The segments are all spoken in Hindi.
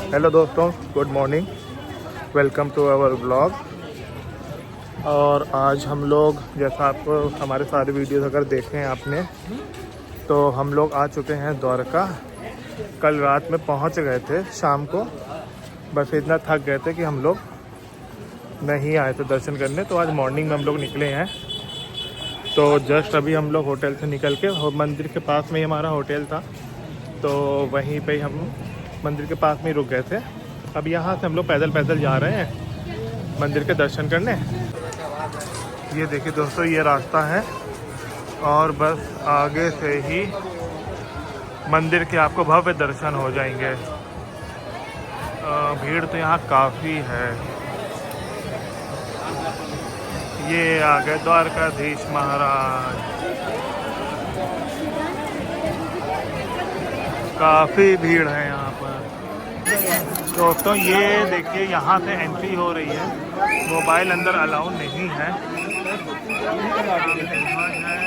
हेलो दोस्तों, good morning, welcome to our blog. और आज हम लोग, जैसा आपको हमारे सारे वीडियोस अगर देखे हैं आपने, तो हम लोग आ चुके हैं द्वारका। कल रात में पहुंच गए थे शाम को, बस इतना थक गए थे कि हम लोग नहीं आए थे दर्शन करने। तो आज मॉर्निंग में हम लोग निकले हैं। तो जस्ट अभी हम लोग होटल से निकल के, मंदिर के पास में ही हमारा होटल था, तो वहीं पे हम मंदिर के पास में ही रुक गए थे। अब यहाँ से हम लोग पैदल पैदल जा रहे हैं मंदिर के दर्शन करने। ये देखिए दोस्तों, ये रास्ता है और बस आगे से ही मंदिर के आपको भव्य दर्शन हो जाएंगे। भीड़ तो यहाँ काफ़ी है। ये आ गए द्वारकाधीश महाराज। काफ़ी भीड़ है यहाँ पर दोस्तों। ये देखिए, यहाँ से एंट्री हो रही है, मोबाइल अंदर अलाउ नहीं है।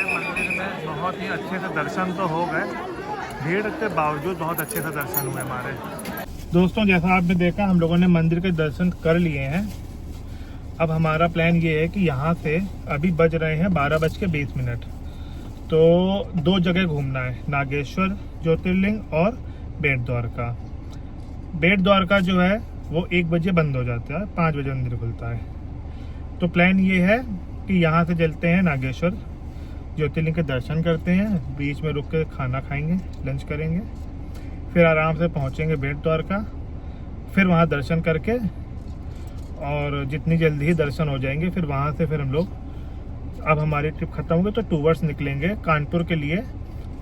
मंदिर में बहुत ही अच्छे से दर्शन तो हो गए, भीड़ के बावजूद बहुत अच्छे से दर्शन हुए हमारे। दोस्तों, जैसा आपने देखा, हम लोगों ने मंदिर के दर्शन कर लिए हैं। अब हमारा प्लान ये है कि यहाँ से अभी बज रहे हैं 12:20। तो 2 जगह घूमना है, नागेश्वर ज्योतिर्लिंग और बेट द्वारका। बेट द्वारका जो है वो 1 बजे बंद हो जाता है, 5 बजे मंदिर खुलता है। तो प्लान ये है कि यहाँ से चलते हैं नागेश्वर ज्योतिर्लिंग के दर्शन करते हैं, बीच में रुक के खाना खाएंगे, लंच करेंगे, फिर आराम से पहुँचेंगे बेट द्वारका। फिर वहाँ दर्शन करके, और जितनी जल्दी ही दर्शन हो जाएंगे, फिर वहाँ से फिर हम लोग, अब हमारी ट्रिप खत्म हो गई तो टूवर्ड्स निकलेंगे कानपुर के लिए।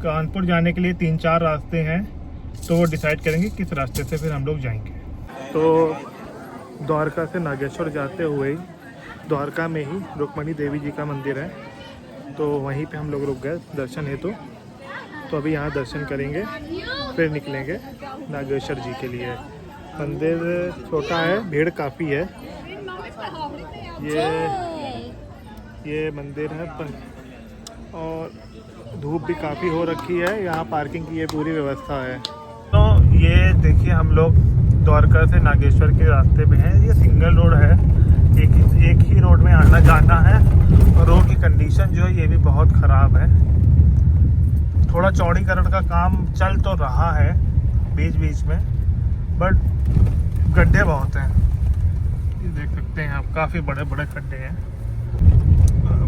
कानपुर जाने के लिए 3-4 रास्ते हैं, तो वो डिसाइड करेंगे किस रास्ते से फिर हम लोग जाएंगे। तो द्वारका से नागेश्वर जाते हुए ही द्वारका में ही रुक्मणी देवी जी का मंदिर है, तो वहीं पे हम लोग रुक गए दर्शन हेतु। तो अभी यहाँ दर्शन करेंगे, फिर निकलेंगे नागेश्वर जी के लिए। मंदिर छोटा है, भीड़ काफ़ी है। ये मंदिर है और धूप भी काफ़ी हो रखी है। यहाँ पार्किंग की ये पूरी व्यवस्था है। तो ये देखिए, हम लोग द्वारका से नागेश्वर के रास्ते पे हैं। ये सिंगल रोड है, एक ही रोड में आना जाना है। और रोड की कंडीशन जो है ये भी बहुत ख़राब है। थोड़ा चौड़ीकरण का काम चल तो रहा है बीच बीच में, बट गड्ढे बहुत हैं। ये देख सकते हैं आप, काफ़ी बड़े बड़े गड्ढे हैं।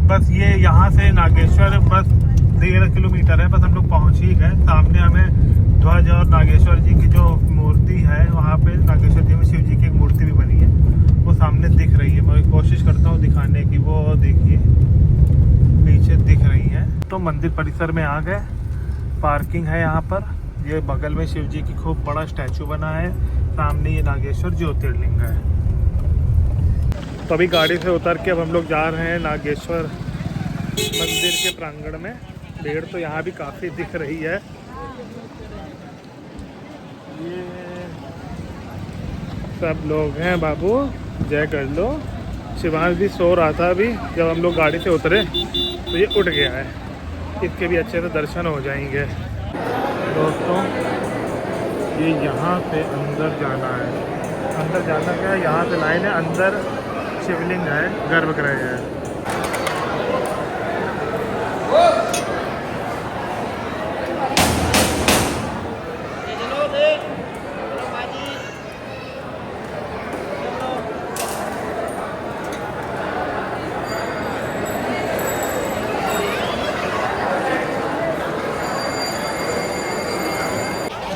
बस ये यहाँ से नागेश्वर बस 13 किलोमीटर है, बस हम लोग पहुँच ही गए। सामने हमें ध्वज और नागेश्वर जी की जो मूर्ति है, वहाँ पे नागेश्वर जी में शिव जी की एक मूर्ति भी बनी है, वो सामने दिख रही है। मैं कोशिश करता हूँ दिखाने की, वो देखिए पीछे दिख रही है। तो मंदिर परिसर में आ गए, पार्किंग है यहाँ पर। ये बगल में शिव जी की खूब बड़ा स्टैचू बना है, सामने ये नागेश्वर ज्योतिर्लिंग है। तो अभी गाड़ी से उतर के अब हम लोग जा रहे हैं नागेश्वर मंदिर के प्रांगण में। भीड़ तो यहाँ भी काफ़ी दिख रही है। ये सब लोग हैं। बाबू जय कर लो। शिवांश भी सो रहा था अभी, जब हम लोग गाड़ी से उतरे तो ये उठ गया है। इसके भी अच्छे से दर्शन हो जाएंगे। दोस्तों, ये यहाँ से अंदर जाना है। अंदर जाना क्या है, यहाँ से लाइन है, अंदर शिवलिंग है, गर्भगृह है।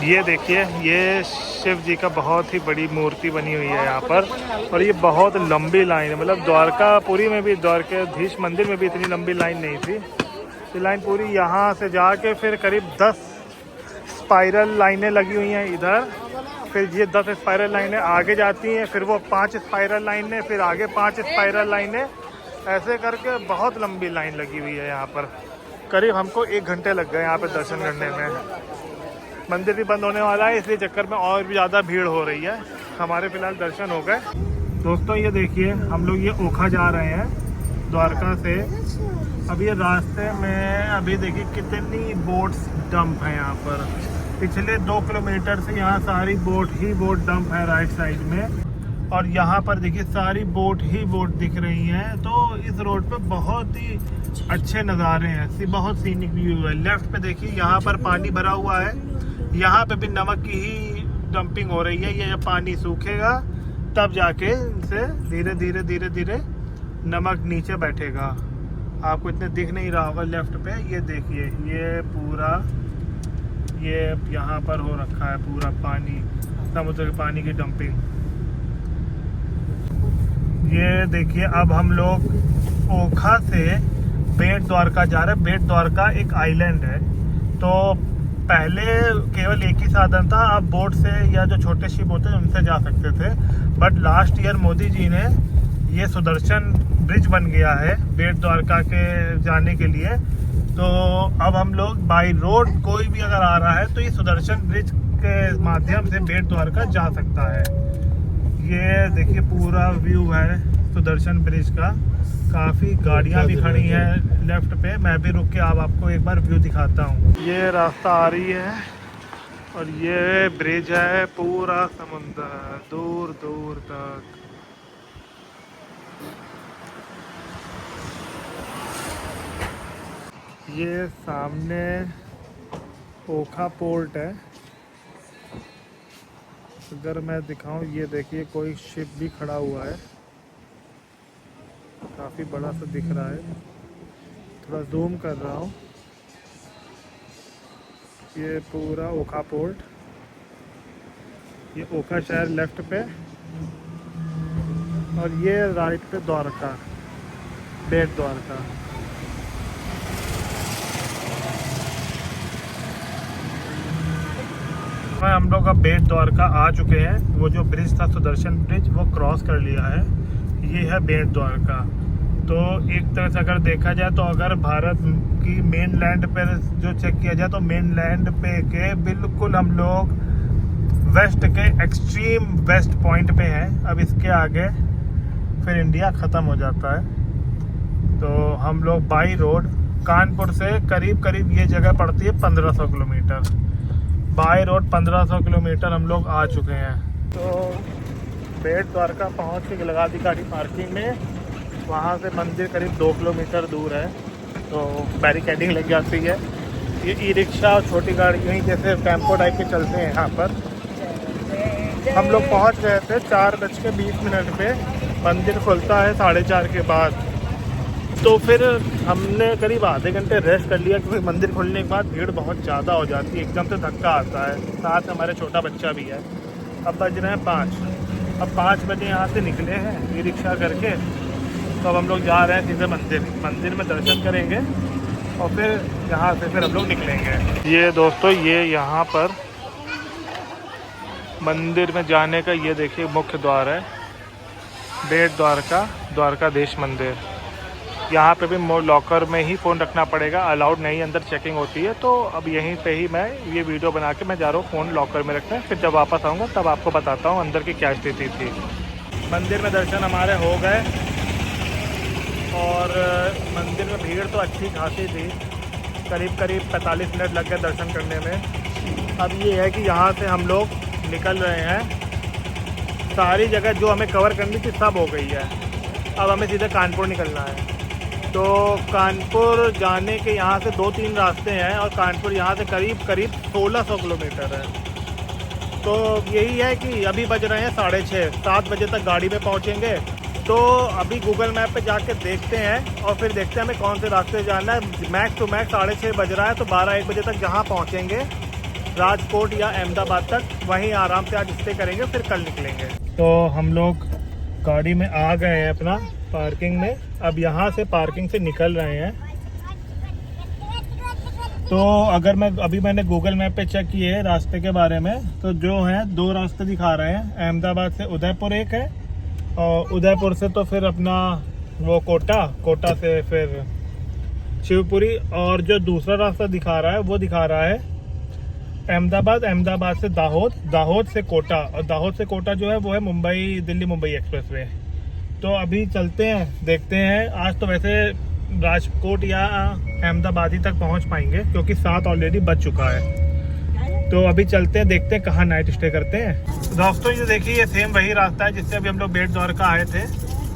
ये देखिए, ये शिव जी का बहुत ही बड़ी मूर्ति बनी हुई है यहाँ पर। और ये बहुत लंबी लाइन है, मतलब द्वारकापुरी में भी, द्वारकाधीश मंदिर में भी इतनी लंबी लाइन नहीं थी। ये लाइन पूरी यहाँ से जाके फिर करीब 10 स्पाइरल लाइनें लगी हुई हैं इधर। फिर ये 10 स्पाइरल लाइनें आगे जाती हैं, फिर वो 5 स्पाइरल लाइनें, फिर आगे 5 स्पाइरल लाइनें, ऐसे करके बहुत लंबी लाइन लगी हुई है यहाँ पर। करीब हमको 1 घंटे लग गए यहाँ पर दर्शन करने में। मंदिर भी बंद होने वाला है, इसलिए चक्कर में और भी ज़्यादा भीड़ हो रही है। हमारे फिलहाल दर्शन हो गए। दोस्तों, ये देखिए, हम लोग ये ओखा जा रहे हैं द्वारका से। अब ये रास्ते में अभी देखिए कितनी बोट्स डंप है यहाँ पर। पिछले 2 किलोमीटर से यहाँ सारी बोट ही बोट डंप है राइट साइड में, और यहाँ पर देखिए सारी बोट ही बोट दिख रही हैं। तो इस रोड पे बहुत ही अच्छे नज़ारे हैं, बहुत सीनिक व्यू है। लेफ्ट पे देखिए यहाँ पर पानी भरा हुआ है, यहाँ पे भी नमक की ही डंपिंग हो रही है। ये जब पानी सूखेगा तब जाके इनसे धीरे धीरे धीरे धीरे नमक नीचे बैठेगा। आपको इतने दिख नहीं रहा होगा लेफ्ट पे, ये देखिए ये पूरा ये यहाँ पर हो रखा है पूरा पानी, समुद्र के पानी की डंपिंग। ये देखिए अब हम लोग ओखा से बेट द्वारका जा रहे हैं। बेट द्वारका एक आइलैंड है, तो पहले केवल एक ही साधन था, अब बोट से या जो छोटे शिप होते हैं उनसे जा सकते थे। But last year Modi ji ने ये सुदर्शन ब्रिज बन गया है बेट द्वारका के जाने के लिए, तो अब हम लोग बाई रोड कोई भी अगर आ रहा है तो ये सुदर्शन ब्रिज के माध्यम से बेट द्वारका जा सकता है। ये देखिए पूरा व्यू है सुदर्शन ब्रिज का, काफ़ी गाड़ियाँ भी खड़ी हैं लेफ्ट पे। मैं भी रुक के आपको एक बार व्यू दिखाता हूँ। ये रास्ता आ रही है और ये ब्रिज है, पूरा समुंदर दूर दूर तक। ये सामने ओखा पोर्ट है, अगर मैं दिखाऊं ये देखिए कोई शिप भी खड़ा हुआ है, काफ़ी बड़ा सा दिख रहा है। थोड़ा जूम कर रहा हूँ। ये पूरा ओखा पोर्ट, ये ओखा शहर लेफ्ट पे और ये राइट पे द्वारका, बेट द्वारका। हम लोग अब बेट द्वारका आ चुके हैं। वो जो ब्रिज था सुदर्शन ब्रिज वो क्रॉस कर लिया है। ये है बेट द्वारका। तो एक तरह से अगर देखा जाए तो अगर भारत की मेन लैंड पर जो चेक किया जाए तो मेन लैंड पे के बिल्कुल हम लोग वेस्ट के एक्सट्रीम वेस्ट पॉइंट पे हैं। अब इसके आगे फिर इंडिया ख़त्म हो जाता है। तो हम लोग बाई रोड कानपुर से करीब करीब ये जगह पड़ती है 1500 किलोमीटर। बाई रोड 1500 किलोमीटर हम लोग आ चुके हैं। तो बेट द्वारका पहुंच के लगा दी गाड़ी पार्किंग में। वहां से मंदिर करीब 2 किलोमीटर दूर है, तो बैरिकेडिंग लग जाती है। ये ई रिक्शा और छोटी गाड़ी यहीं जैसे टेम्पो टाइप के चलते हैं यहाँ पर। हम लोग पहुँच गए थे 4:20 पे। मंदिर खुलता है 4:30 के बाद। तो फिर हमने करीब आधे घंटे रेस्ट कर लिया, क्योंकि मंदिर खुलने के बाद भीड़ बहुत ज़्यादा हो जाती है, एकदम से धक्का आता है। साथ हमारे छोटा बच्चा भी है। अब बज रहे हैं 5। अब 5 बजे यहाँ से निकले हैं ई रिक्शा करके। तो अब हम लोग जा रहे हैं सीधे मंदिर में दर्शन करेंगे और फिर यहाँ से फिर हम लोग निकलेंगे। ये दोस्तों ये यहाँ पर मंदिर में जाने का ये देखिए मुख्य द्वार है, बेट द्वारका द्वारकाधीश मंदिर। यहाँ पे भी लॉकर में ही फ़ोन रखना पड़ेगा, अलाउड नहीं, अंदर चेकिंग होती है। तो अब यहीं पे ही मैं ये वीडियो बना के मैं जा रहा हूँ फ़ोन लॉकर में रखने। फिर जब वापस आऊँगा तब आपको बताता हूँ अंदर की क्या स्थिति थी। मंदिर में दर्शन हमारे हो गए और मंदिर में भीड़ तो अच्छी खासी थी, करीब 45 मिनट लग गए दर्शन करने में। अब ये है कि यहाँ से हम लोग निकल रहे हैं। सारी जगह जो हमें कवर करनी थी सब हो गई है। अब हमें सीधे कानपुर निकलना है। तो कानपुर जाने के यहाँ से 2-3 रास्ते हैं और कानपुर यहाँ से करीब 1600 किलोमीटर है। तो यही है कि अभी बज रहे हैं 6:30, 7 बजे तक गाड़ी में पहुँचेंगे। तो अभी गूगल मैप पे जाके देखते हैं और फिर देखते हैं हमें कौन से रास्ते जाना है। मैक्स टू मैक्स 6:30 बज रहा है, तो 12-1 बजे तक जहाँ पहुँचेंगे राजकोट या अहमदाबाद तक, वहीं आराम से आज स्टे करेंगे, फिर कल निकलेंगे। तो हम लोग गाड़ी में आ गए हैं अपना पार्किंग में। अब यहाँ से पार्किंग से निकल रहे हैं। तो अगर मैंने गूगल मैप पे चेक किए रास्ते के बारे में, तो जो है 2 रास्ते दिखा रहे हैं। अहमदाबाद से उदयपुर एक है और उदयपुर से तो फिर अपना वो कोटा से फिर शिवपुरी, और जो दूसरा रास्ता दिखा रहा है वो दिखा रहा है अहमदाबाद से दाहोद से कोटा, और दाहोद से कोटा जो है वो है दिल्ली मुंबई एक्सप्रेसवे। तो अभी चलते हैं, देखते हैं। आज तो वैसे राजकोट या अहमदाबाद ही तक पहुंच पाएंगे, क्योंकि 7 ऑलरेडी बज चुका है। तो अभी चलते हैं, देखते हैं कहाँ नाइट स्टे करते हैं। दोस्तों ये देखिए, ये सेम वही रास्ता है जिससे अभी हम लोग बेट द्वारका आए थे।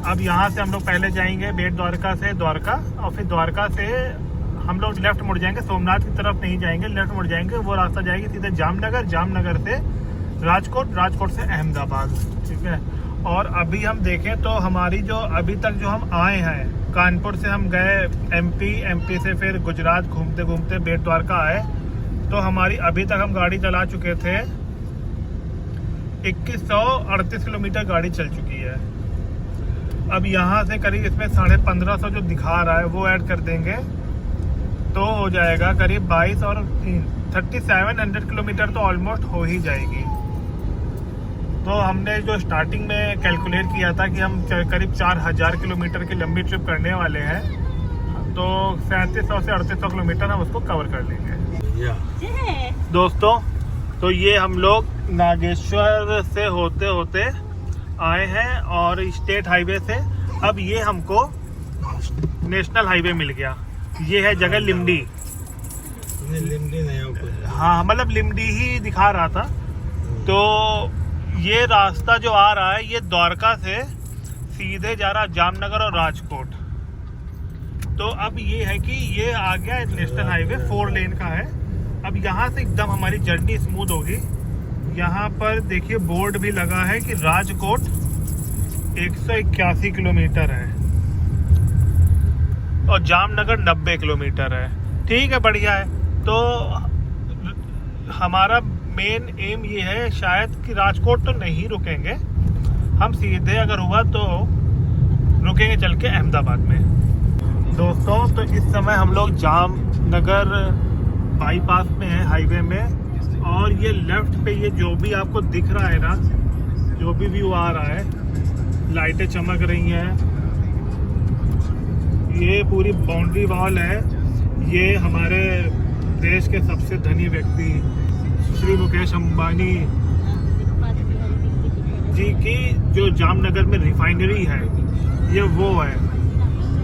अब यहाँ से हम लोग पहले जाएंगे बेट द्वारका से द्वारका, और फिर द्वारका से हम लोग लेफ्ट मुड़ जाएंगे, सोमनाथ की तरफ नहीं जाएंगे, लेफ्ट मुड़ जाएंगे। वो रास्ता जाएगी सीधे जामनगर, जामनगर से राजकोट, राजकोट से अहमदाबाद, ठीक है। और अभी हम देखें तो हमारी जो अभी तक जो हम आए हैं, कानपुर से हम गए एमपी से फिर गुजरात घूमते घूमते बेट द्वारका आए, तो हमारी अभी तक हम गाड़ी चला चुके थे 2138 किलोमीटर गाड़ी चल चुकी है। अब यहाँ से करीब इसमें 1550 जो दिखा रहा है वो ऐड कर देंगे तो हो जाएगा करीब 22 और 3700 किलोमीटर तो ऑलमोस्ट हो ही जाएगी। तो हमने जो स्टार्टिंग में कैलकुलेट किया था कि हम करीब 4000 किलोमीटर की लंबी ट्रिप करने वाले हैं, तो 3700 से 3800 किलोमीटर हम उसको कवर कर लेंगे। दोस्तों तो ये हम लोग नागेश्वर से होते होते आए हैं और स्टेट हाईवे से अब ये हमको नेशनल हाईवे मिल गया। ये है जगह लिमडी। लिमडी नहीं, हाँ मतलब लिमडी ही दिखा रहा था। तो ये रास्ता जो आ रहा है ये द्वारका से सीधे जा रहा जामनगर और राजकोट। तो अब ये है कि ये आ गया नेशनल हाईवे 4 लेन का है। अब यहाँ से एकदम हमारी जर्नी स्मूथ होगी। यहाँ पर देखिए बोर्ड भी लगा है कि राजकोट 181 किलोमीटर है और जामनगर 90 किलोमीटर है। ठीक है, बढ़िया है। तो हमारा मेन एम ये है शायद कि राजकोट तो नहीं रुकेंगे हम, सीधे अगर हुआ तो रुकेंगे चल के अहमदाबाद में। दोस्तों तो इस समय हम लोग जामनगर बाईपास में है, हाईवे में, और ये लेफ्ट पे ये जो भी आपको दिख रहा है ना, जो भी व्यू आ रहा है, लाइटें चमक रही हैं, ये पूरी बाउंड्री वॉल है। ये हमारे देश के सबसे धनी व्यक्ति श्री मुकेश अंबानी जी की जो जामनगर में रिफाइनरी है ये वो है।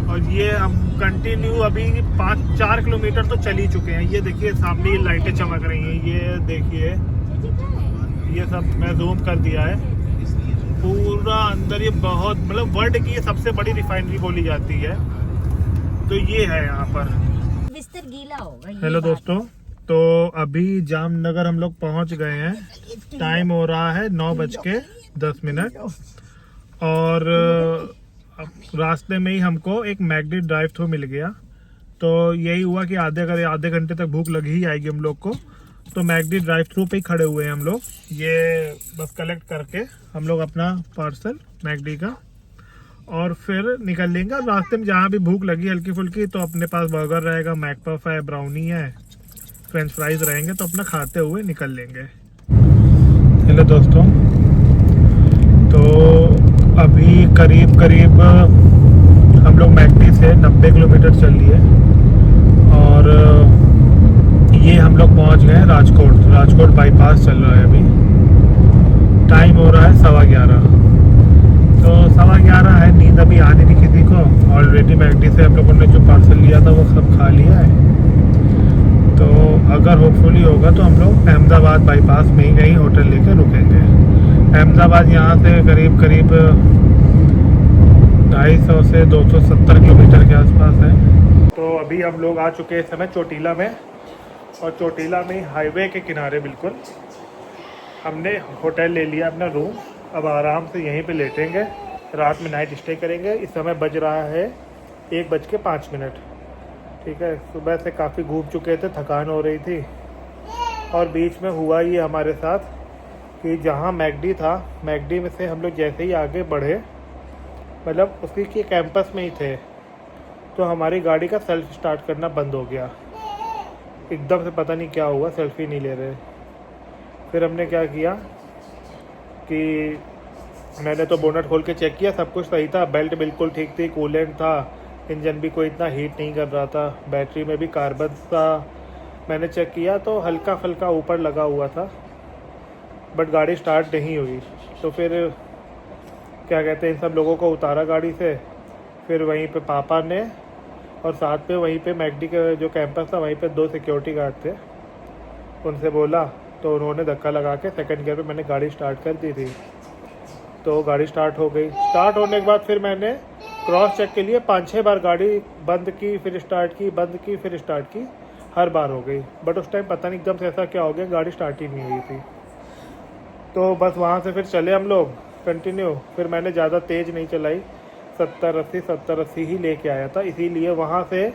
और ये हम कंटिन्यू अभी 5-4 किलोमीटर तो चल ही चुके हैं। ये देखिए सामने ये लाइटें चमक रही हैं, ये देखिए, ये सब मैं जूम कर दिया है। पूरा अंदर ये बहुत मतलब वर्ल्ड की ये सबसे बड़ी रिफाइनरी बोली जाती है। तो ये है यहाँ पर। बिस्तर गीला होगा। हेलो दोस्तों, तो अभी जामनगर हम लोग पहुँच गए हैं। टाइम हो रहा है 9:10 और रास्ते में ही हमको एक मैकडी ड्राइव थ्रू मिल गया। तो यही हुआ कि आधे घंटे तक भूख लगी ही आएगी हम लोग को, तो मैकडी ड्राइव थ्रू पे ही खड़े हुए हैं हम लोग। ये बस कलेक्ट करके हम लोग अपना पार्सल मैकडी का और फिर निकल लेंगे। और रास्ते में जहाँ भी भूख लगी हल्की फुल्की तो अपने पास बर्गर रहेगा, मैकपफ है, ब्राउनी है, फ्रेंच फ्राइज रहेंगे, तो अपना खाते हुए निकल लेंगे। हेलो दोस्तों, तो अभी करीब हम लोग मैकडी से 90 किलोमीटर चल लिए और ये हम लोग पहुंच गए राजकोट बाईपास चल रहा है। अभी टाइम हो रहा है 11:15। तो 11:15 है, नींद अभी आने नहीं किसी को। ऑलरेडी मैकडी से हम लोगों ने जो पार्सल लिया था वो सब खा लिया है। तो अगर होपफुली होगा तो हम लोग अहमदाबाद बाईपास में ही कहीं होटल लेकर रुकेंगे। अहमदाबाद यहाँ से करीब 250 से 270 किलोमीटर के आसपास है। तो अभी हम लोग आ चुके हैं इस समय चोटीला में, और चोटीला में हाईवे के किनारे बिल्कुल हमने होटल ले लिया अपना रूम। अब आराम से यहीं पे लेटेंगे, रात में नाइट स्टे करेंगे। इस समय बज रहा है 1:05। ठीक है, सुबह से काफ़ी घूम चुके थे, थकान हो रही थी। और बीच में हुआ ये हमारे साथ कि जहाँ मैकडी था, मैकडी में से हम लोग जैसे ही आगे बढ़े, मतलब उसकी के कैंपस में ही थे, तो हमारी गाड़ी का सेल्फ स्टार्ट करना बंद हो गया। एकदम से पता नहीं क्या हुआ, सेल्फी नहीं ले रहे। फिर हमने क्या किया कि मैंने तो बोनट खोल के चेक किया, सब कुछ सही था, बेल्ट बिल्कुल ठीक थी, कूलेंट था, इंजन भी कोई इतना हीट नहीं कर रहा था, बैटरी में भी कार्बन था। मैंने चेक किया तो हल्का फुल्का ऊपर लगा हुआ था, बट गाड़ी स्टार्ट नहीं हुई। तो फिर क्या कहते हैं, इन सब लोगों को उतारा गाड़ी से। फिर वहीं पे पापा ने और साथ पे वहीं पे मैकडी का जो कैंपस था वहीं पे 2 सिक्योरिटी गार्ड थे, उनसे बोला तो उन्होंने धक्का लगा के सेकंड गियर पे मैंने गाड़ी स्टार्ट कर दी थी। तो गाड़ी स्टार्ट हो गई। स्टार्ट होने के बाद फिर मैंने क्रॉस चेक के लिए 5-6 बार गाड़ी बंद की, फिर स्टार्ट की, बंद की, फिर स्टार्ट की, हर बार हो गई। बट उस टाइम पता नहीं एकदम से ऐसा क्या हो गया, गाड़ी स्टार्ट ही नहीं हुई थी। तो बस वहाँ से फिर चले हम लोग कंटिन्यू। फिर मैंने ज़्यादा तेज़ नहीं चलाई, 70-80 ही लेके आया था। इसीलिए वहाँ से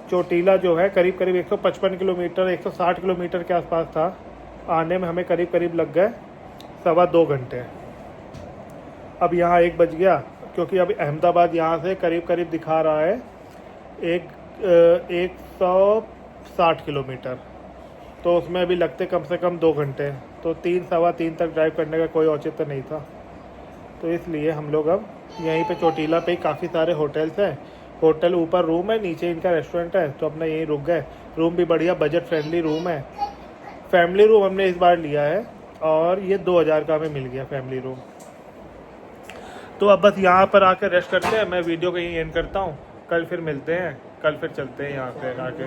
चोटीला जो है करीब करीब 155 किलोमीटर 160 किलोमीटर के आसपास था। आने में हमें करीब करीब लग गए 2.25 घंटे। अब यहाँ 1 बज गया, क्योंकि अभी अहमदाबाद यहाँ से करीब करीब दिखा रहा है 160 किलोमीटर, तो उसमें अभी लगते कम से कम 2 घंटे। तो 3-3:15 तक ड्राइव करने का कोई औचित्य नहीं था। तो इसलिए हम लोग अब यहीं पे चोटीला पे ही काफ़ी सारे होटल्स हैं। होटल ऊपर रूम है, नीचे इनका रेस्टोरेंट है, तो अपना यहीं रुक गए। रूम भी बढ़िया बजट फ्रेंडली रूम है। फैमिली रूम हमने इस बार लिया है और ये 2000 का हमें मिल गया फैमिली रूम। तो अब बस यहाँ पर आकर रेस्ट करते हैं। मैं वीडियो को यहीं एंड करता हूँ। कल फिर मिलते हैं, कल फिर चलते हैं यहाँ से आगे।